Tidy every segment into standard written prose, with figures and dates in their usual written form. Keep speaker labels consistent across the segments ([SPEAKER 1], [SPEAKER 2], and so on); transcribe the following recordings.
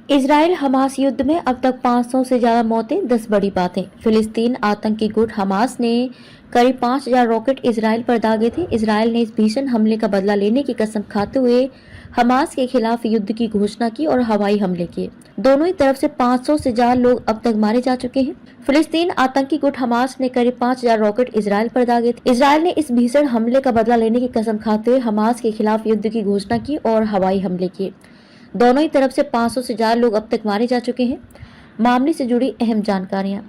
[SPEAKER 1] Israel Hamas युद्ध में अब तक 500 से ज्यादा मौतें, 10 बड़ी बातें। फिलिस्तीन आतंकी गुट हमास ने करीब 5000 रॉकेट इजराइल पर दागे थे। इजराइल ने इस भीषण हमले का बदला लेने की कसम खाते हुए हमास के खिलाफ युद्ध की घोषणा की और हवाई हमले किए। दोनों ही तरफ से 500 से ज्यादा लोग अब तक मारे जा चुके हैं। फिलिस्तीन आतंकी गुट हमास ने करीब 5000 रॉकेट इजराइल पर दागे थे। इजराइल ने इस भीषण हमले का बदला लेने की कसम खाते हुए हमास के खिलाफ युद्ध की घोषणा की और हवाई हमले किए। दोनों ही तरफ से 500 से ज्यादा लोग अब तक मारे जा चुके हैं। मामले से जुड़ी अहम जानकारियां।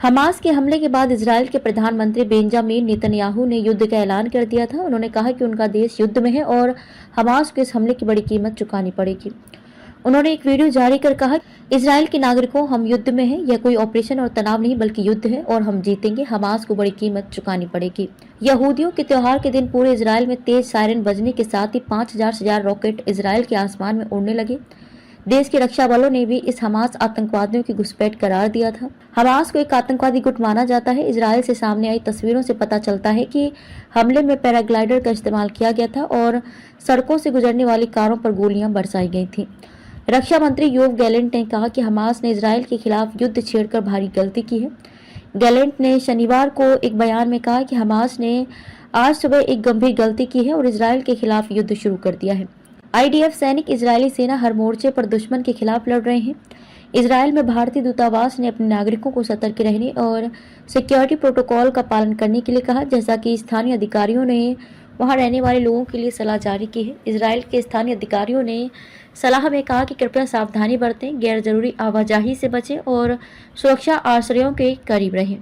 [SPEAKER 1] हमास के हमले के बाद इजराइल के प्रधानमंत्री बेंजामिन नेतन्याहू ने युद्ध का ऐलान कर दिया था। उन्होंने कहा कि उनका देश युद्ध में है और हमास को इस हमले की बड़ी कीमत चुकानी पड़ेगी। उन्होंने एक वीडियो जारी कर कहा, इजराइल के नागरिकों, हम युद्ध में हैं। यह कोई ऑपरेशन और तनाव नहीं बल्कि युद्ध है और हम जीतेंगे। हमास को बड़ी कीमत चुकानी पड़ेगी। यहूदियों के त्योहार के दिन पूरे इजराइल में तेज सायरन बजने के साथ ही 5000 से ज्यादा रॉकेट इजराइल के आसमान में उड़ने लगे। देश के रक्षा बलों ने भी इस हमास आतंकवादियों की घुसपैठ करार दिया था। हमास को एक आतंकवादी गुट माना जाता है। इजराइल से सामने आई तस्वीरों से पता चलता है कि हमले में पैराग्लाइडर का इस्तेमाल किया गया था और सड़कों से गुजरने वाली कारों पर गोलियां बरसाई गई थी। रक्षा मंत्री योव गैलेंट ने कहा कि हमास ने इजराइल के खिलाफ युद्ध छेड़कर भारी गलती की है। गैलेंट ने शनिवार को एक बयान में कहा कि हमास ने आज सुबह एक गंभीर गलती की है और इजराइल के खिलाफ युद्ध शुरू कर दिया है। आईडीएफ सैनिक इजरायली सेना हर मोर्चे पर दुश्मन के खिलाफ लड़ रहे हैं। इजराइल में भारतीय दूतावास ने अपने नागरिकों को सतर्क रहने और सिक्योरिटी प्रोटोकॉल का पालन करने के लिए कहा, जैसा कि स्थानीय अधिकारियों ने वहां रहने वाले लोगों के लिए सलाह जारी की है। इजराइल के स्थानीय अधिकारियों ने सलाह में कहा कि कृपया सावधानी बरतें, गैर जरूरी आवाजाही से बचें और सुरक्षा आश्रयों के करीब रहें।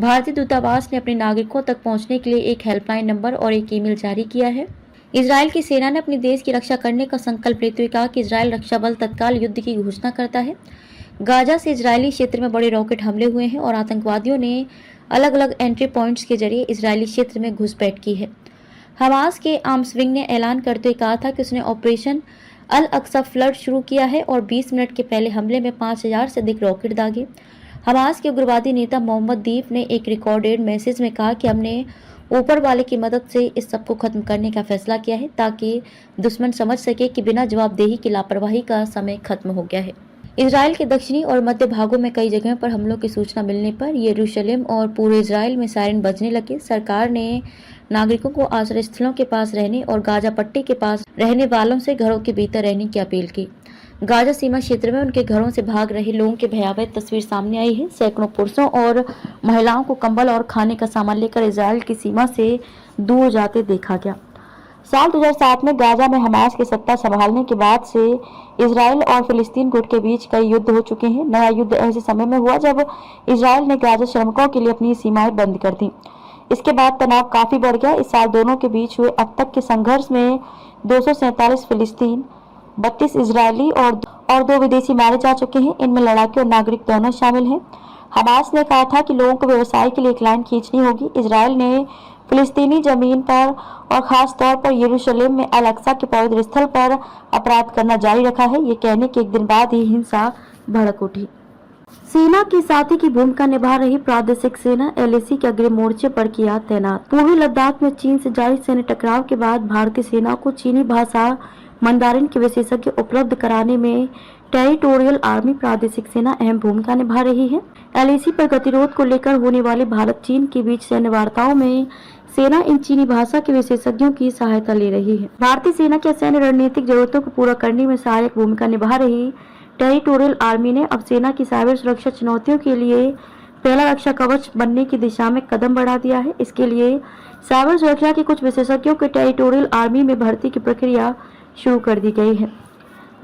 [SPEAKER 1] भारतीय दूतावास ने अपने नागरिकों तक पहुंचने के लिए एक हेल्पलाइन नंबर और एक ईमेल जारी किया है। इजराइल की सेना ने अपने देश की रक्षा करने का संकल्प लेते हुए कहा कि इजराइल रक्षा बल तत्काल युद्ध की घोषणा करता है। गाजा से इजरायली क्षेत्र में बड़े रॉकेट हमले हुए हैं और आतंकवादियों ने अलग अलग एंट्री पॉइंट्स के जरिए इजरायली क्षेत्र में घुसपैठ की है। हमास के आर्म्स विंग ने ऐलान करते हुए कहा था कि उसने ऑपरेशन अल अक्सा फ्लड शुरू किया है और 20 मिनट के पहले हमले में 5000 से अधिक रॉकेट दागे। हमास के उग्रवादी नेता मोहम्मद दीफ ने एक रिकॉर्डेड मैसेज में कहा कि हमने ऊपर वाले की मदद से इस सब को खत्म करने का फैसला किया है ताकि दुश्मन समझ सके कि बिना जवाबदेही की लापरवाही का समय खत्म हो गया है। इजराइल के दक्षिणी और मध्य भागों में कई जगहों पर हमलों की सूचना मिलने पर यरूशलेम और पूरे इजराइल में सायरन बजने लगे। सरकार ने नागरिकों को आश्रय स्थलों के पास रहने और गाजा पट्टी के पास रहने वालों से घरों के भीतर रहने की अपील की। गाजा सीमा क्षेत्र में उनके घरों से भाग रहे लोगों की भयावह तस्वीर सामने आई है। सैकड़ों पुरुषों और महिलाओं को कंबल और खाने का सामान लेकर इजराइल की सीमा से दूर जाते देखा गया। साल 2007 में गाजा में हमास की सत्ता संभालने के बाद से इजराइल और फिलिस्तीन गुट के बीच कई युद्ध हो चुके हैं। नया युद्ध ऐसे समय में हुआ जब इजराइल ने गाजा श्रमिकों के लिए अपनी सीमाएं बंद कर दी। इसके बाद तनाव काफी बढ़ गया। इस साल दोनों के बीच हुए अब तक के संघर्ष में 247 फिलिस्तीन, 32 इजरायली और 2 विदेशी मारे जा चुके हैं। इनमें लड़ाके और नागरिक दोनों शामिल हैं। हमास ने कहा था कि लोगों को व्यवसाय के लिए एक लाइन खींचनी होगी। इजराइल ने फिलिस्तीनी जमीन पर और खास तौर पर यरूशलेम में अल अक्सा के पवित्र स्थल पर अपराध करना जारी रखा है। ये कहने के एक दिन बाद ही हिंसा भड़क उठी। सेना के साथी की भूमिका निभा रही प्रादेशिक सेना एलएसी के अग्रिम मोर्चे पर किया तैनात। पूर्वी लद्दाख में चीन से जारी सैन्य टकराव के बाद भारतीय सेना को चीनी भाषा मंदारिन के विशेषज्ञ उपलब्ध कराने में टेरिटोरियल आर्मी प्रादेशिक सेना अहम भूमिका निभा रही है। एलएसी पर गतिरोध को लेकर होने वाले भारत चीन के बीच सैन्य वार्ताओं में सेना इन चीनी भाषा के विशेषज्ञों की सहायता ले रही है। भारतीय सेना के सैन्य रणनीतिक जरूरतों को पूरा करने में सहायक भूमिका निभा रही टेरिटोरियल आर्मी ने अब सेना की साइबर सुरक्षा चुनौतियों के लिए पहला रक्षा कवच बनने की दिशा में कदम बढ़ा दिया है। इसके लिए साइबर सुरक्षा के कुछ विशेषज्ञों के टेरिटोरियल आर्मी में भर्ती की प्रक्रिया शुरू कर दी गई है,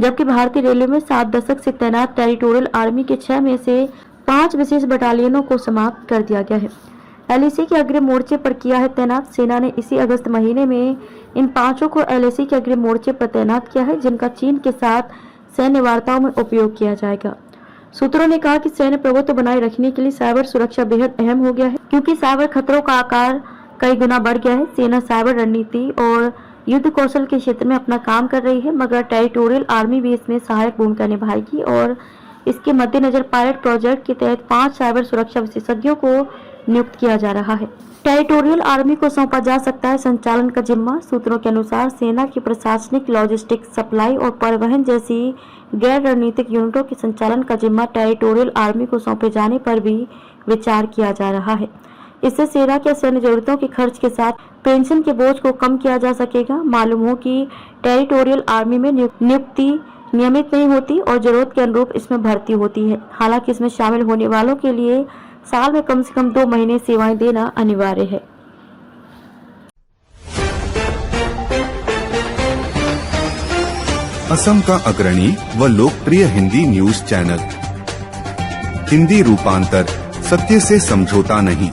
[SPEAKER 1] जबकि भारतीय रेलवे में 7 दशक से तैनात टेरिटोरियल आर्मी के 6 में से 5 विशेष बटालियनों को समाप्त कर दिया गया है। एलएसी के अग्रिम मोर्चे पर किया है तैनात। सेना ने इसी अगस्त महीने में इन 5 को एलएसी के अग्रिम मोर्चे पर तैनात किया है, जिनका चीन के साथ सैन्य वार्ताओं में उपयोग किया जाएगा। सूत्रों ने कहा कि सैन्य प्रभुत्व बनाए रखने के लिए साइबर सुरक्षा बेहद अहम हो गया है, क्योंकि साइबर खतरों का आकार कई गुना बढ़ गया है। सेना साइबर रणनीति और युद्ध कौशल के क्षेत्र में अपना काम कर रही है, मगर टेरिटोरियल आर्मी भी इसमें सहायक भूमिका निभाएगी और इसके मद्देनजर पायलट प्रोजेक्ट के तहत 5 साइबर सुरक्षा विशेषज्ञों को नियुक्त किया जा रहा है। टेरिटोरियल आर्मी को सौंपा जा सकता है संचालन का जिम्मा। सूत्रों के अनुसार सेना की प्रशासनिक, लॉजिस्टिक, सप्लाई और परिवहन जैसी गैर रणनीतिक यूनिटों के संचालन का जिम्मा टेरिटोरियल आर्मी को सौंपे जाने पर भी विचार किया जा रहा है। इससे सेना के सैन्य जरूरतों के खर्च के साथ पेंशन के बोझ को कम किया जा सकेगा। मालूम हो कि टेरिटोरियल आर्मी में नियुक्ति नियमित नहीं होती और जरूरत के अनुरूप इसमें भर्ती होती है। हालांकि इसमें शामिल होने वालों के लिए साल में कम से कम 2 महीने सेवाएं देना अनिवार्य है।
[SPEAKER 2] असम का अग्रणी व लोकप्रिय हिंदी न्यूज चैनल। हिंदी रूपांतर, सत्य से समझौता नहीं।